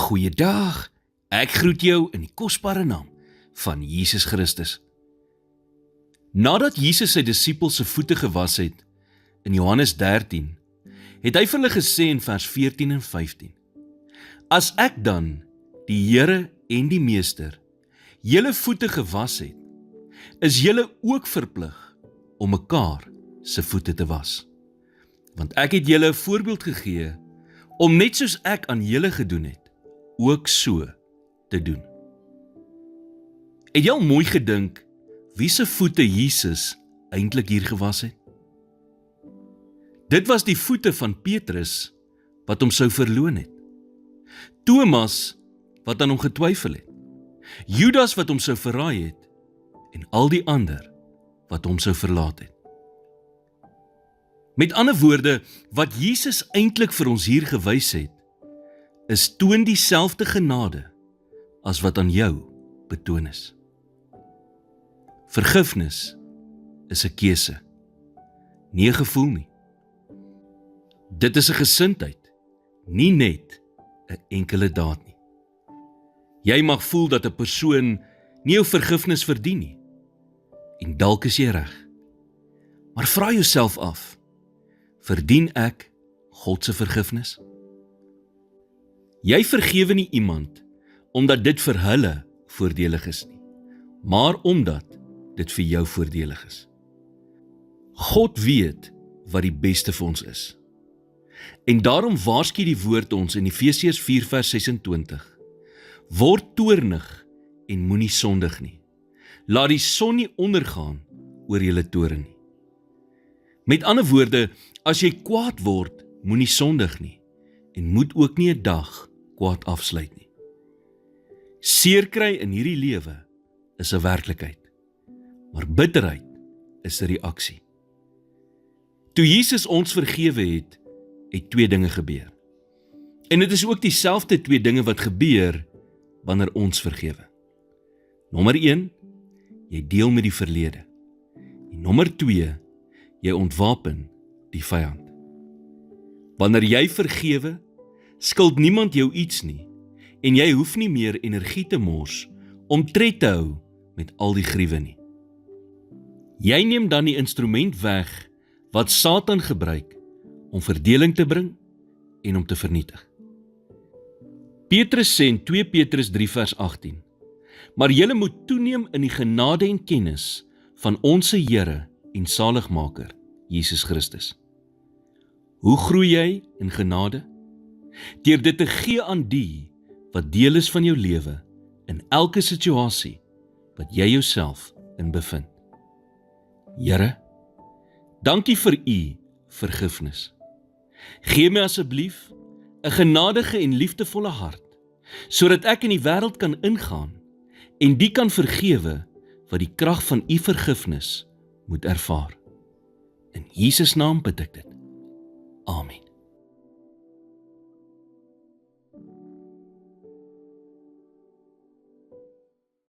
Goeiedag, ek groet jou in die kosbare naam van Jesus Christus. Nadat Jesus sy disippels se voete gewas het, in Johannes 13, het hy vir hulle gesê in vers 14 en 15, As ek dan, die Here en die Meester, julle voete gewas het, is julle ook verplig om mekaar se voete te was. Want ek het julle 'n voorbeeld gegee, om net soos ek aan julle gedoen het, ook so te doen. Het jy al mooi gedink, wie se voete Jesus eintlik hier gewas het? Dit was die voete van Petrus, wat hom sou verloon het. Thomas, wat aan hom getwyfel het. Judas, wat hom sou verraai het, en al die ander, wat hom sou verlaat het. Met ander woorde, wat Jesus eintlik vir ons hier gewys het, is toon dieselfde genade as wat aan jou betoon is. Vergifnis is 'n keuse, nie 'n gevoel nie. Dit is 'n gesindheid, nie net 'n enkele daad nie. Jy mag voel dat 'n persoon nie jou vergifnis verdien nie, en dalk is jy reg. Maar vra jouself af, verdien ek God se vergifnis? Jy vergewe nie iemand omdat dit vir hulle voordelig is nie, maar omdat dit vir jou voordelig is. God weet wat die beste vir ons is. En daarom waarsku die woord ons in Efesiërs 4 vers 26, Word toornig en moenie sondig nie. Laat die son nie ondergaan oor julle toorn nie. Met ander woorde, as jy kwaad word, moenie sondig nie, en moet ook nie 'n dag kwaad afsluit nie. Seer kry in hierdie lewe is 'n werklikheid, maar bitterheid is 'n reaksie. Toe Jesus ons vergewe het, het twee dinge gebeur. En dit is ook dieselfde twee dinge wat gebeur wanneer ons vergewe. Nommer 1, jy deel met die verlede. En nommer 2, jy ontwapen die vyand. Wanneer jy vergewe, skuld niemand jou iets nie, en jy hoef nie meer energie te mors om tred te hou met al die gruwe nie. Jy neem dan die instrument weg wat Satan gebruik om verdeling te bring en om te vernietig. Petrus sê in 2 Petrus 3 vers 18, Maar julle moet toeneem in die genade en kennis van ons Here en Saligmaker, Jesus Christus. Hoe groei jy in genade? Deur dit te gee aan die wat deel is van jou lewe in elke situasie wat jy jouself in bevind. Here, dankie vir u vergifnis. Gee my asseblief 'n genadige en liefdevolle hart, sodat ek in die wêreld kan ingaan en die kan vergewe wat die krag van u vergifnis moet ervaar. In Jesus naam bid ek dit. Amen.